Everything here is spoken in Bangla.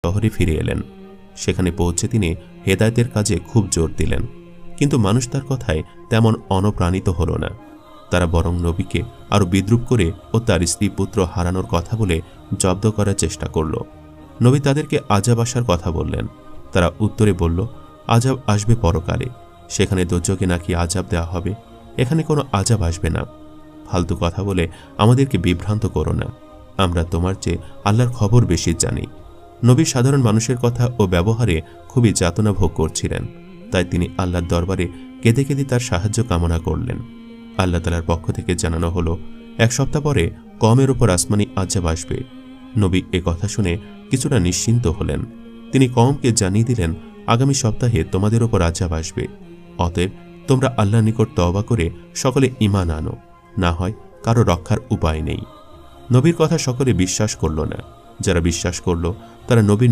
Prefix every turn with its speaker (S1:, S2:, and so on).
S1: শহরে ফিরে এলেন। সেখানে পৌঁছে তিনি হেদায়েতের কাজে খুব জোর দিলেন, কিন্তু মানুষ তার কথায় তেমন অনুপ্রাণিত হল না। তারা বরং নবীকে আরও বিদ্রূপ করে ও তার স্ত্রী পুত্র হারানোর কথা বলে জব্দ করার চেষ্টা করল। নবী তাদেরকে আযাব আসার কথা বললেন। তারা উত্তরে বলল, আযাব আসবে পরকালে, সেখানে দোজখে নাকি আযাব দেওয়া হবে, এখানে কোনো আযাব আসবে না। ফালতু কথা বলে আমাদেরকে বিভ্রান্ত করো না, আমরা তোমার চেয়ে আল্লাহর খবর বেশি জানি। নবী সাধারণ মানুষের কথা ও ব্যবহারে খুবই যাতনা ভোগ করছিলেন, তাই তিনি আল্লাহর দরবারে কেঁদে কেঁদে তার সাহায্য কামনা করলেন। আল্লাহ তাআলার পক্ষ থেকে জানানো হলো, 1 সপ্তাহ পরে কওমের উপর আসমানি আযাব আসবে। নবী এ কথা শুনে কিছুটা নিশ্চিন্ত হলেন। তিনি কওমকে জানিয়ে দিলেন, আগামী সপ্তাহে তোমাদের উপর আযাব আসবে, অতএব তোমরা আল্লাহর নিকট তওবা করে সকলে ঈমান আনো, না হয় কারো রক্ষার উপায় নেই। নবীর কথা সকলে বিশ্বাস করল না। যারা বিশ্বাস করল তারা নবীর